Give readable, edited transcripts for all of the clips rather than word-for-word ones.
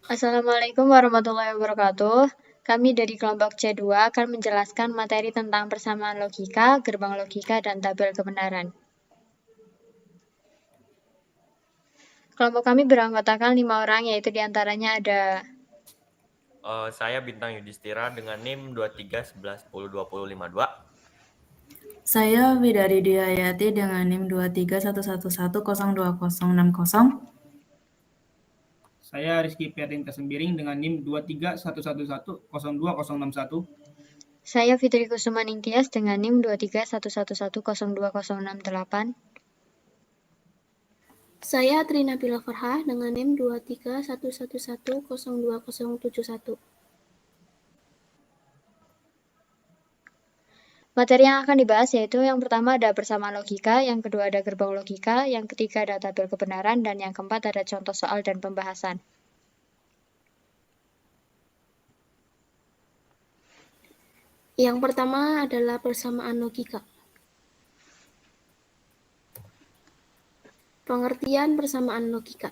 Assalamualaikum warahmatullahi wabarakatuh. Kami dari kelompok C2 akan menjelaskan materi tentang persamaan logika, gerbang logika, dan tabel kebenaran. Kelompok kami beranggotakan 5 orang, yaitu diantaranya ada Saya Bintang Yudhistira dengan NIM 2311102052. Saya Widari Diyayati dengan NIM 2311102060. Saya Rizky Perdinta Sembiring dengan NIM 2311102061. saya Fitri Kusuma Ningtyas dengan NIM 2311102068. Saya Trina Bila Farha dengan NIM 2311102071. Materi yang akan dibahas yaitu yang pertama ada persamaan logika, yang kedua ada gerbang logika, yang ketiga ada tabel kebenaran, dan yang keempat ada contoh soal dan pembahasan. Yang pertama adalah persamaan logika. Pengertian persamaan logika.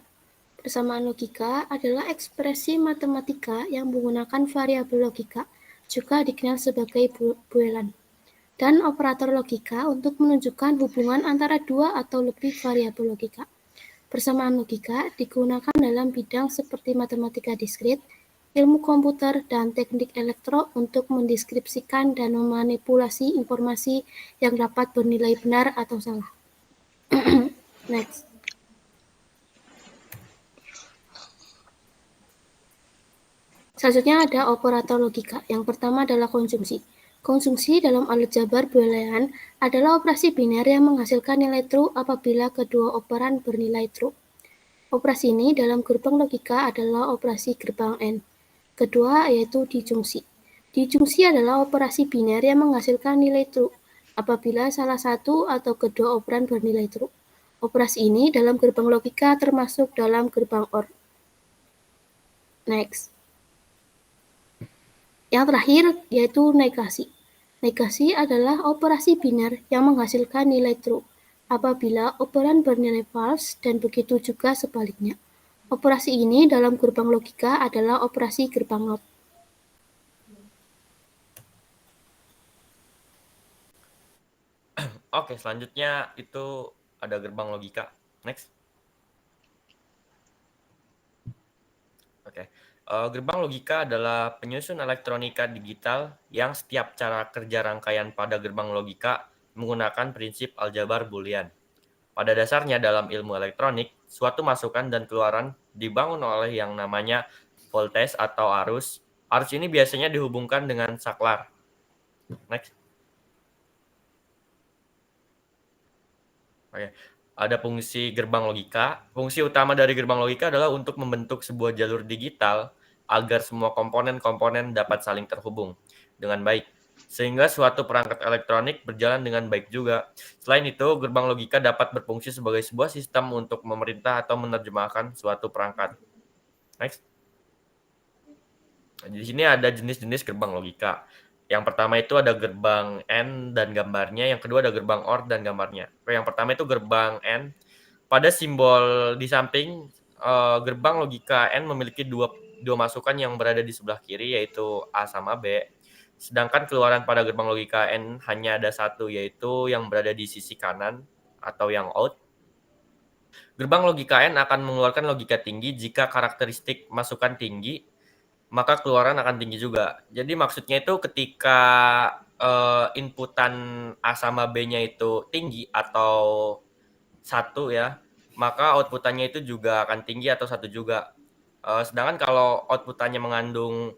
Persamaan logika adalah ekspresi matematika yang menggunakan variabel logika, juga dikenal sebagai boolean, dan operator logika untuk menunjukkan hubungan antara dua atau lebih variabel logika. Persamaan logika digunakan dalam bidang seperti matematika diskrit, ilmu komputer, dan teknik elektro untuk mendeskripsikan dan memanipulasi informasi yang dapat bernilai benar atau salah. Next. Selanjutnya ada operator logika. Yang pertama adalah konjungsi. Konjungsi dalam aljabar boolean adalah operasi biner yang menghasilkan nilai true apabila kedua operan bernilai true. Operasi ini dalam gerbang logika adalah operasi gerbang AND. Kedua yaitu dijungsi. Dijungsi adalah operasi biner yang menghasilkan nilai true apabila salah satu atau kedua operan bernilai true. Operasi ini dalam gerbang logika termasuk dalam gerbang OR. Next. Yang terakhir yaitu negasi. Negasi adalah operasi biner yang menghasilkan nilai true apabila operan bernilai false dan begitu juga sebaliknya. Operasi ini dalam gerbang logika adalah operasi gerbang NOT. Oke, selanjutnya itu ada gerbang logika. Next. Oke. Gerbang logika adalah penyusun elektronika digital yang setiap cara kerja rangkaian pada gerbang logika menggunakan prinsip aljabar boolean. Pada dasarnya dalam ilmu elektronik, suatu masukan dan keluaran dibangun oleh yang namanya voltage atau arus. Arus ini biasanya dihubungkan dengan saklar. Next. Oke. Ada fungsi gerbang logika. Fungsi utama dari gerbang logika adalah untuk membentuk sebuah jalur digital agar semua komponen-komponen dapat saling terhubung dengan baik, sehingga suatu perangkat elektronik berjalan dengan baik juga. Selain itu, gerbang logika dapat berfungsi sebagai sebuah sistem untuk memerintah atau menerjemahkan suatu perangkat. Next. Di sini ada jenis-jenis gerbang logika. Yang pertama itu ada gerbang AND dan gambarnya, yang kedua ada gerbang OR dan gambarnya. Yang pertama itu gerbang AND. Pada simbol di samping gerbang logika AND memiliki dua masukan yang berada di sebelah kiri, yaitu A sama B. Sedangkan keluaran pada gerbang logika AND hanya ada satu, yaitu yang berada di sisi kanan atau yang out. Gerbang logika AND akan mengeluarkan logika tinggi jika karakteristik masukan tinggi, maka keluaran akan tinggi juga. Jadi maksudnya itu ketika inputan A sama B-nya itu tinggi atau satu ya, maka outputannya itu juga akan tinggi atau satu juga. Sedangkan kalau outputannya mengandung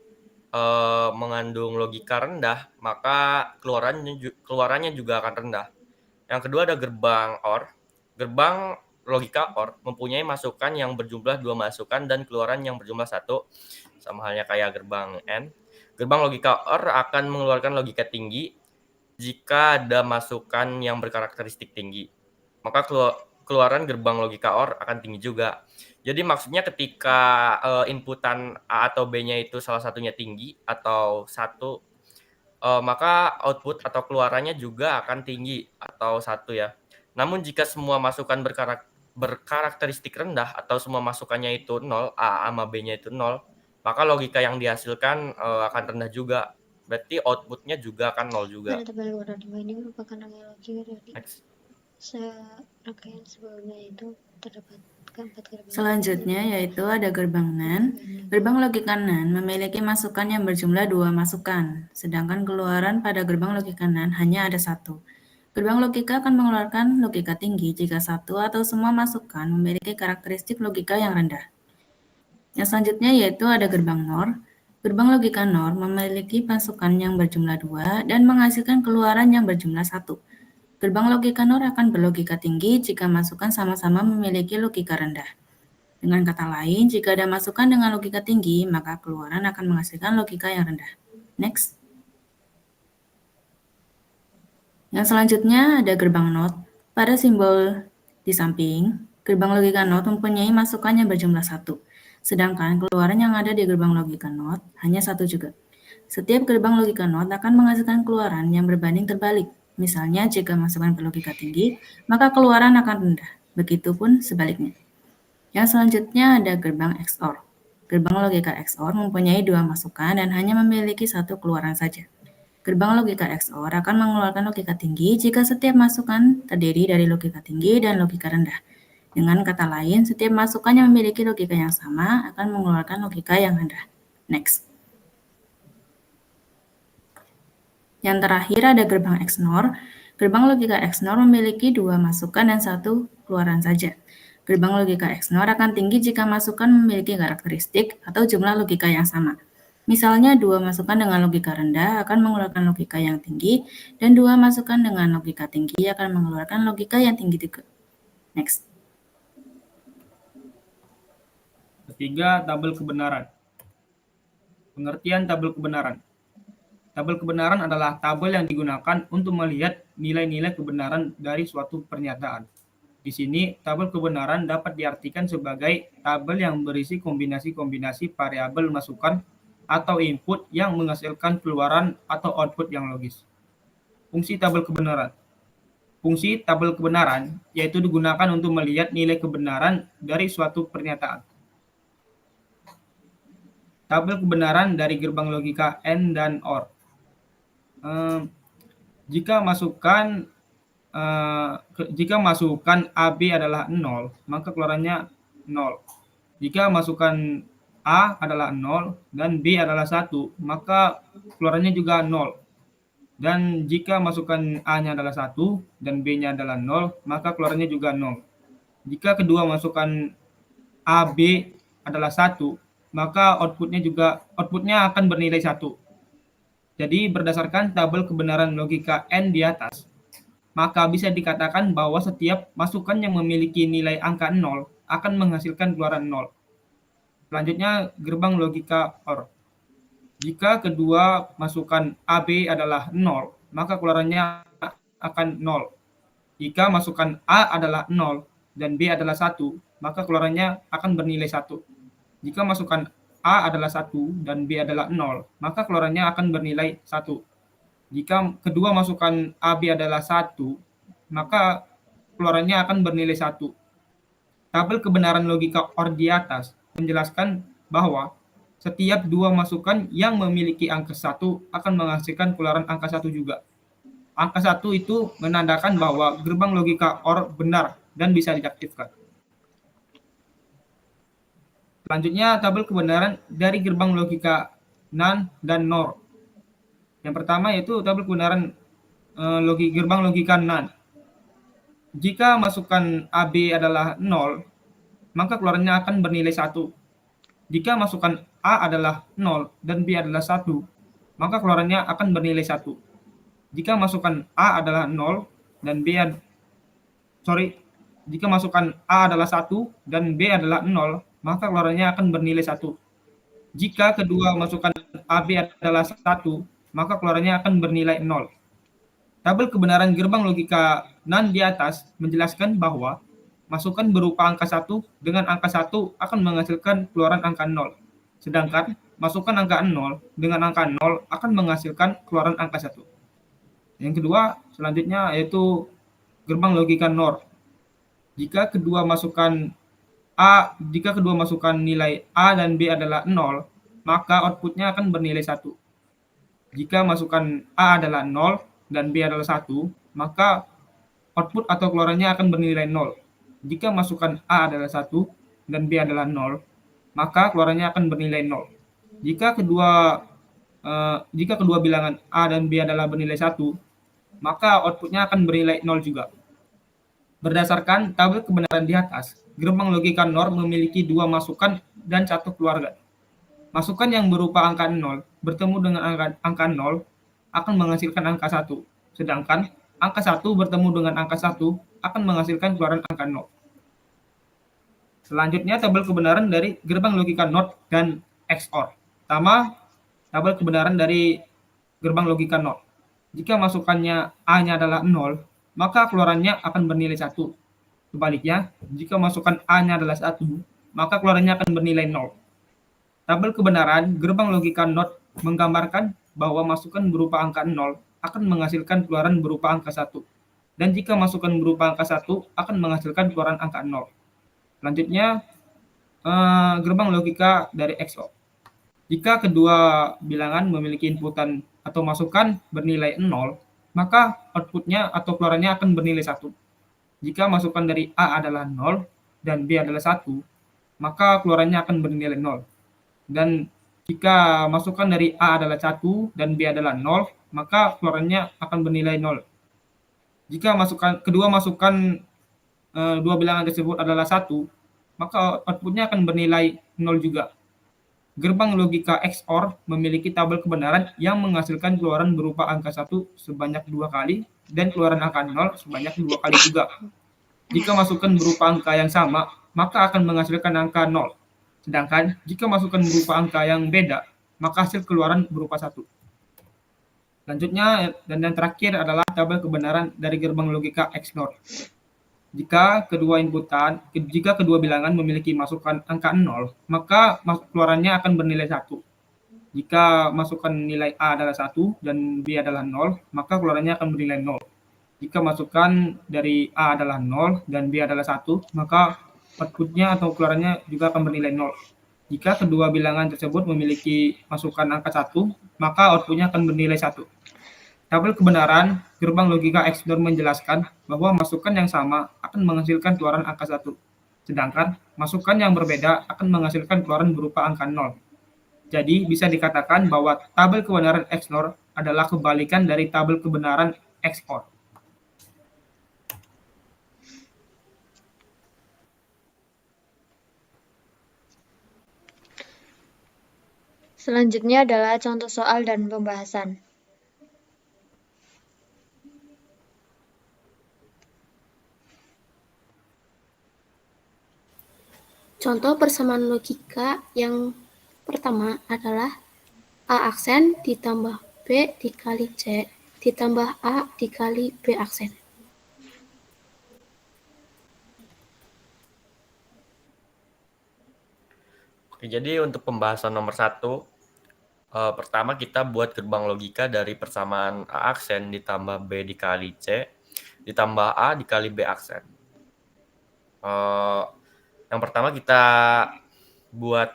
logika rendah, maka keluarannya juga akan rendah. Yang kedua ada gerbang OR. Gerbang logika OR mempunyai masukan yang berjumlah 2 masukan dan keluaran yang berjumlah 1, sama halnya kayak gerbang AND. Gerbang logika OR akan mengeluarkan logika tinggi jika ada masukan yang berkarakteristik tinggi. Maka keluaran gerbang logika OR akan tinggi juga. Jadi maksudnya ketika inputan A atau B-nya itu salah satunya tinggi atau satu, maka output atau keluarannya juga akan tinggi atau satu ya. Namun jika semua masukan berkarakteristik rendah atau semua masukannya itu 0, A sama B-nya itu 0, maka logika yang dihasilkan akan rendah juga. Berarti output-nya juga akan 0 juga. Pada tabel luar dua ini merupakan rangkaian logika dari Next. serangkaian sebelumnya itu terdapat keempat gerbang. Selanjutnya yaitu ada gerbang NAND. Gerbang logika NAND memiliki masukan yang berjumlah 2 masukan, sedangkan keluaran pada gerbang logika NAND hanya ada 1. Gerbang logika akan mengeluarkan logika tinggi jika satu atau semua masukan memiliki karakteristik logika yang rendah. Yang selanjutnya yaitu ada gerbang NOR. Gerbang logika NOR memiliki masukan yang berjumlah 2 dan menghasilkan keluaran yang berjumlah 1. Gerbang logika NOR akan berlogika tinggi jika masukan sama-sama memiliki logika rendah. Dengan kata lain, jika ada masukan dengan logika tinggi, maka keluaran akan menghasilkan logika yang rendah. Next. Yang selanjutnya ada gerbang NOT. Pada simbol di samping, gerbang logika NOT mempunyai masukan yang berjumlah 1. Sedangkan keluaran yang ada di gerbang logika NOT hanya 1 juga. Setiap gerbang logika NOT akan menghasilkan keluaran yang berbanding terbalik. Misalnya, jika masukan berlogika tinggi, maka keluaran akan rendah. Begitupun sebaliknya. Yang selanjutnya ada gerbang XOR. Gerbang logika XOR mempunyai 2 masukan dan hanya memiliki 1 keluaran saja. Gerbang logika XOR akan mengeluarkan logika tinggi jika setiap masukan terdiri dari logika tinggi dan logika rendah. Dengan kata lain, setiap masukan yang memiliki logika yang sama akan mengeluarkan logika yang rendah. Next. Yang terakhir ada gerbang XNOR. Gerbang logika XNOR memiliki 2 masukan dan 1 keluaran saja. Gerbang logika XNOR akan tinggi jika masukan memiliki karakteristik atau jumlah logika yang sama. Misalnya 2 masukan dengan logika rendah akan mengeluarkan logika yang tinggi, dan 2 masukan dengan logika tinggi akan mengeluarkan logika yang tinggi juga. Next. Ketiga, tabel kebenaran. Pengertian tabel kebenaran. Tabel kebenaran adalah tabel yang digunakan untuk melihat nilai-nilai kebenaran dari suatu pernyataan. Di sini, tabel kebenaran dapat diartikan sebagai tabel yang berisi kombinasi-kombinasi variabel masukan atau input yang menghasilkan keluaran atau output yang logis. Fungsi tabel kebenaran. Fungsi tabel kebenaran yaitu digunakan untuk melihat nilai kebenaran dari suatu pernyataan. Tabel kebenaran dari gerbang logika AND dan OR. Jika masukan AB adalah 0, maka keluarannya 0. Jika masukan A adalah 0 dan B adalah 1, maka keluarannya juga 0. Dan jika masukan A-nya adalah 1 dan B-nya adalah 0, maka keluarannya juga 0. Jika kedua masukan AB adalah 1, maka outputnya akan bernilai 1. Jadi berdasarkan tabel kebenaran logika N di atas, maka bisa dikatakan bahwa setiap masukan yang memiliki nilai angka 0 akan menghasilkan keluaran 0. Selanjutnya, gerbang logika OR. Jika kedua masukan AB adalah 0, maka keluarannya akan 0. Jika masukan A adalah 0 dan B adalah 1, maka keluarannya akan bernilai 1. Jika masukan A adalah 1 dan B adalah 0, maka keluarannya akan bernilai 1. Jika kedua masukan AB adalah 1, maka keluarannya akan bernilai 1. Tabel kebenaran logika OR di atas menjelaskan bahwa setiap dua masukan yang memiliki angka 1 akan menghasilkan keluaran angka 1 juga. Angka 1 itu menandakan bahwa gerbang logika OR benar dan bisa diaktifkan. Selanjutnya, tabel kebenaran dari gerbang logika NAND dan NOR. Yang pertama yaitu tabel kebenaran gerbang logika NAND. Jika masukan AB adalah 0, maka keluarannya akan bernilai 1. Jika masukan A adalah 0 dan B adalah 1, maka keluarannya akan bernilai 1. Jika masukan A adalah 0 dan jika masukan A adalah 1 dan B adalah 0, maka keluarannya akan bernilai 1. Jika kedua masukan AB adalah 1, maka keluarannya akan bernilai 0. Tabel kebenaran gerbang logika NAND di atas menjelaskan bahwa masukan berupa angka 1 dengan angka 1 akan menghasilkan keluaran angka 0. Sedangkan masukan angka 0 dengan angka 0 akan menghasilkan keluaran angka 1. Yang kedua, selanjutnya yaitu gerbang logika NOR. Jika kedua masukan nilai A dan B adalah 0, maka outputnya akan bernilai 1. Jika masukan A adalah 0 dan B adalah 1, maka output atau keluarannya akan bernilai 0. Jika masukan A adalah 1 dan B adalah 0, maka keluarannya akan bernilai 0. Jika kedua bilangan A dan B adalah bernilai 1, maka outputnya akan bernilai 0 juga. Berdasarkan tabel kebenaran di atas, gerbang logika NOR memiliki 2 masukan dan 1 keluaran. Masukan yang berupa angka 0 bertemu dengan angka 0 akan menghasilkan angka 1, sedangkan angka 1 bertemu dengan angka 1 akan menghasilkan keluaran angka 0. Selanjutnya tabel kebenaran dari gerbang logika NOT dan XOR. Pertama, tabel kebenaran dari gerbang logika NOT. Jika masukannya A-nya adalah 0, maka keluarannya akan bernilai 1. Sebaliknya, jika masukan A-nya adalah 1, maka keluarannya akan bernilai 0. Tabel kebenaran gerbang logika NOT menggambarkan bahwa masukan berupa angka 0 akan menghasilkan keluaran berupa angka 1. Dan jika masukan berupa angka 1 akan menghasilkan keluaran angka 0. Selanjutnya, gerbang logika dari XOR. Jika kedua bilangan memiliki inputan atau masukan bernilai 0, maka outputnya atau keluarannya akan bernilai 1. Jika masukan dari A adalah 0 dan B adalah 1, maka keluarannya akan bernilai 0. Dan jika masukan dari A adalah 1 dan B adalah 0, maka keluarannya akan bernilai 0. Jika dua bilangan tersebut adalah 1, maka outputnya akan bernilai 0 juga. Gerbang logika XOR memiliki tabel kebenaran yang menghasilkan keluaran berupa angka 1 sebanyak 2 kali dan keluaran angka 0 sebanyak 2 kali juga. Jika masukan berupa angka yang sama, maka akan menghasilkan angka 0. Sedangkan jika masukan berupa angka yang beda, maka hasil keluaran berupa 1. Selanjutnya dan yang terakhir adalah tabel kebenaran dari gerbang logika XNOR. Jika kedua bilangan memiliki masukan angka 0, maka keluarannya akan bernilai 1. Jika masukan nilai A adalah 1 dan B adalah 0, maka keluarannya akan bernilai 0. Jika masukan dari A adalah 0 dan B adalah 1, maka outputnya atau keluarannya juga akan bernilai 0. Jika kedua bilangan tersebut memiliki masukan angka 1, maka outputnya akan bernilai 1. Tabel kebenaran gerbang logika XOR menjelaskan bahwa masukan yang sama akan menghasilkan keluaran angka 1, sedangkan masukan yang berbeda akan menghasilkan keluaran berupa angka 0. Jadi bisa dikatakan bahwa tabel kebenaran XOR adalah kebalikan dari tabel kebenaran XOR. Selanjutnya adalah contoh soal dan pembahasan. Contoh persamaan logika yang pertama adalah A aksen ditambah B dikali C ditambah A dikali B aksen. Oke, jadi untuk pembahasan nomor 1, pertama kita buat gerbang logika dari persamaan A aksen ditambah B dikali C ditambah A dikali B aksen. Yang pertama kita buat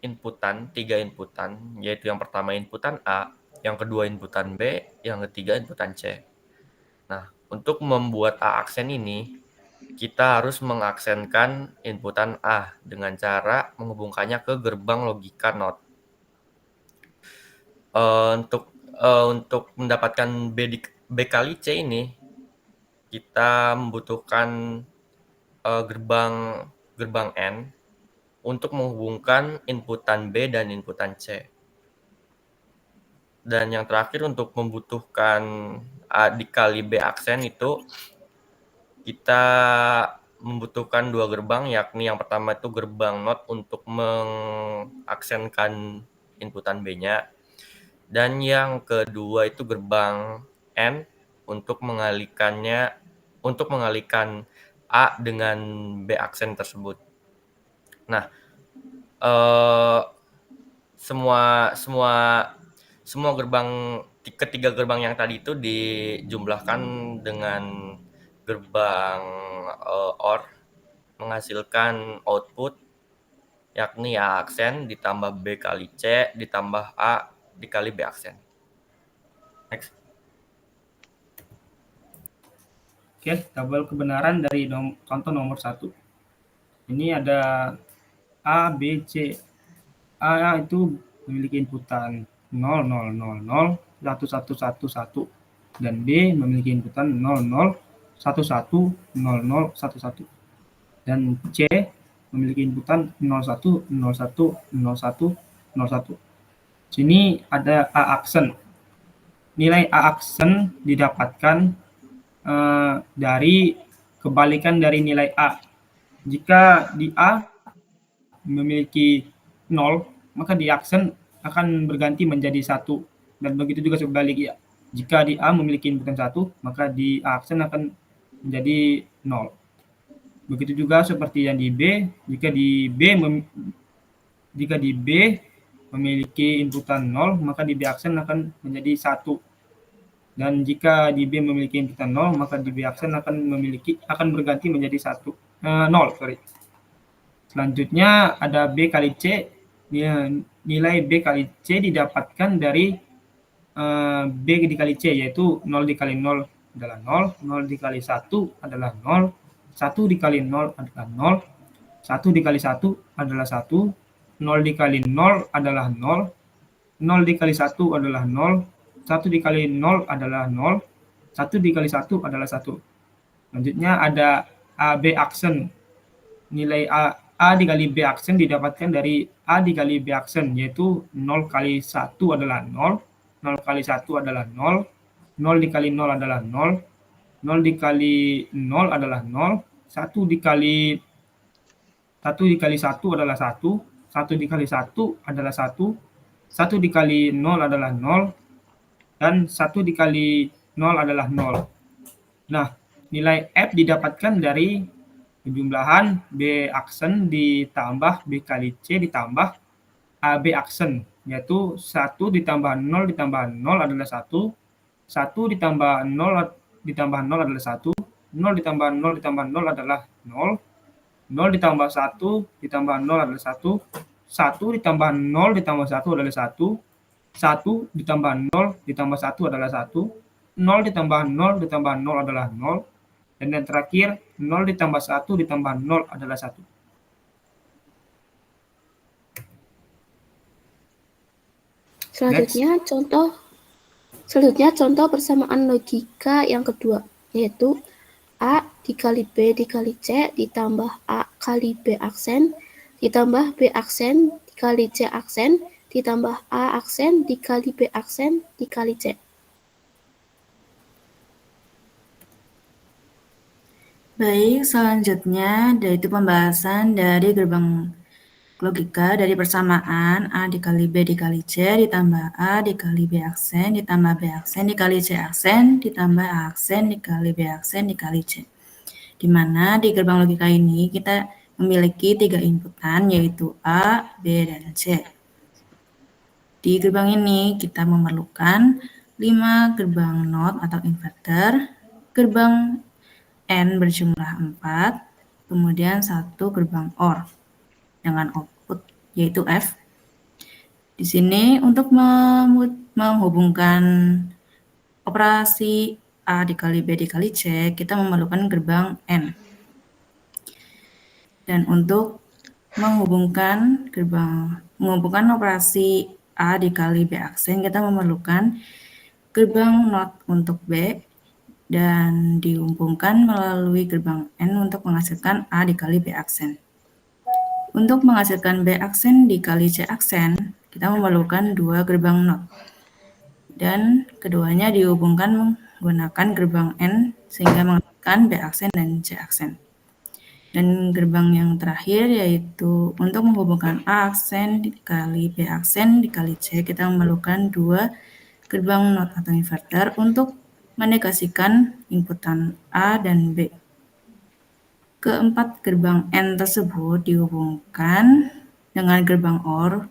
inputan, 3 inputan, yaitu yang pertama inputan A, yang kedua inputan B, yang ketiga inputan C. Nah, untuk membuat A aksen ini, kita harus mengaksenkan inputan A dengan cara menghubungkannya ke gerbang logika NOT. Untuk mendapatkan B kali C ini, kita membutuhkan gerbang N untuk menghubungkan inputan B dan inputan C. Dan yang terakhir untuk membutuhkan A dikali B aksen itu kita membutuhkan 2 gerbang, yakni yang pertama itu gerbang NOT untuk mengaksenkan inputan B-nya, dan yang kedua itu gerbang N untuk mengalihkan A dengan B aksen tersebut. Nah, ketiga gerbang yang tadi itu dijumlahkan dengan gerbang OR menghasilkan output yakni A aksen ditambah B kali C ditambah A dikali B aksen. Next. Oke, tabel kebenaran dari contoh nomor 1. Ini ada A, B, C. A itu memiliki inputan 0, 0, 0, 0, 1, 1, 1, 1. Dan B memiliki inputan 0, 0, 1, 1, 0, 0, 1, 1. Dan C memiliki inputan 01, 01, 01, 01. Sini ada A aksen. Nilai A aksen didapatkan dari kebalikan dari nilai A. Jika di A memiliki 0, maka di aksen akan berganti menjadi 1. Dan begitu juga sebaliknya. Jika di A memiliki inputan 1, maka di A aksen akan menjadi 0. Begitu juga seperti yang di B, jika di B memiliki inputan 0, maka di B aksen akan menjadi 1. Dan jika di B memiliki inputan 0, maka di B aksen akan berganti menjadi 0. Selanjutnya ada B kali C. Nilai B kali C didapatkan dari B dikali C, yaitu 0 dikali 0 adalah 0, 0 dikali 1 adalah 0, 1 dikali 0 adalah 0, 1 dikali 1 adalah 1, 0 dikali 0 adalah 0, 0 dikali 1 adalah 0, 1 dikali 0 adalah 0, 1 dikali 1 adalah 1. Selanjutnya ada AB aksen. Nilai A dikali B aksen didapatkan dari A dikali B aksen, yaitu 0 kali 1 adalah 0, 0 kali 1 adalah 0, 0 dikali 0 adalah 0, 0 dikali 0 adalah 0, 1 dikali 1 adalah 1, 1 dikali 1 adalah 1, 1 dikali 0 adalah 0, dan 1 dikali 0 adalah 0. Nah, nilai F didapatkan dari penjumlahan B aksen ditambah B kali C ditambah AB aksen, yaitu 1 ditambah 0 ditambah 0 adalah 1, 1 ditambah 0 ditambah 0 adalah 1, 0 ditambah 0 ditambah 0 adalah 0, 0 ditambah 1 ditambah 0 adalah 1, 1 ditambah 0 ditambah 1 adalah 1, 1 ditambah 0 ditambah 1 adalah 1, 0 ditambah 0 ditambah 0 adalah 0, dan yang terakhir 0 ditambah 1 ditambah 0 adalah 1. Selanjutnya contoh persamaan logika yang kedua, yaitu A dikali B dikali C ditambah A kali B aksen ditambah B aksen dikali C aksen ditambah A aksen dikali B aksen dikali C. Baik, selanjutnya yaitu pembahasan dari gerbang logika dari persamaan A dikali B dikali C ditambah A dikali B aksen ditambah B aksen dikali C aksen ditambah A aksen dikali B aksen dikali C. Di mana di gerbang logika ini kita memiliki 3 inputan, yaitu A, B, dan C. Di gerbang ini kita memerlukan 5 gerbang NOT atau inverter, gerbang N berjumlah 4, kemudian 1 gerbang OR dengan output yaitu F. Di sini untuk menghubungkan operasi A dikali B dikali C, kita memerlukan gerbang N. Dan untuk menghubungkan operasi A dikali B aksen, kita memerlukan gerbang NOT untuk B dan dihubungkan melalui gerbang N untuk menghasilkan A dikali B aksen. Untuk menghasilkan B aksen dikali C aksen, kita memerlukan 2 gerbang NOT. Dan keduanya dihubungkan menggunakan gerbang N sehingga menghasilkan B aksen dan C aksen. Dan gerbang yang terakhir yaitu untuk menghubungkan A aksen dikali B aksen dikali C, kita memerlukan 2 gerbang NOT atau inverter untuk menegasikan inputan A dan B. Keempat gerbang N tersebut dihubungkan dengan gerbang OR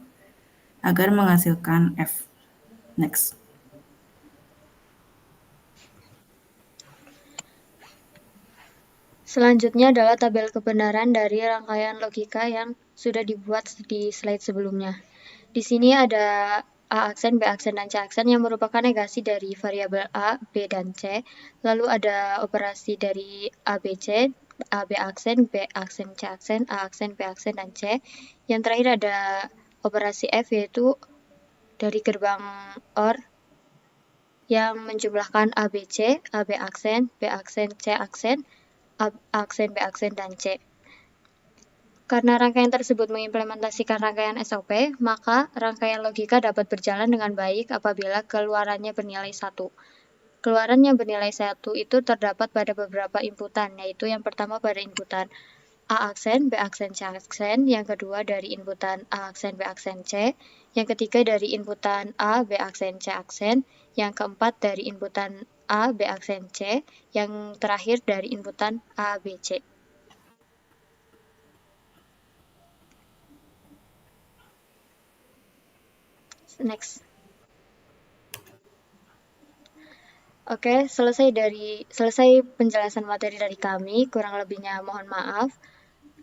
agar menghasilkan F. Next. Selanjutnya adalah tabel kebenaran dari rangkaian logika yang sudah dibuat di slide sebelumnya. Di sini ada A aksen, B aksen, dan C aksen yang merupakan negasi dari variabel A, B, dan C. Lalu ada operasi dari A, B, C, A, B aksen, B aksen, C aksen, A aksen, B aksen, dan C. Yang terakhir ada operasi F, yaitu dari gerbang OR yang menjumlahkan A, B, C, A, B aksen, B aksen, C aksen, A aksen, B aksen, dan C. Karena rangkaian tersebut mengimplementasikan rangkaian SOP, maka rangkaian logika dapat berjalan dengan baik apabila keluarannya bernilai 1. Keluaran yang bernilai 1 itu terdapat pada beberapa inputan, yaitu yang pertama pada inputan A aksen, B aksen, C aksen, yang kedua dari inputan A aksen, B aksen, C, yang ketiga dari inputan A, B aksen, C aksen, yang keempat dari inputan A, B aksen, C, yang terakhir dari inputan A, B, C. Next. Oke, selesai penjelasan materi dari kami. Kurang lebihnya mohon maaf.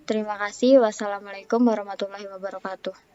Terima kasih. Wassalamualaikum warahmatullahi wabarakatuh.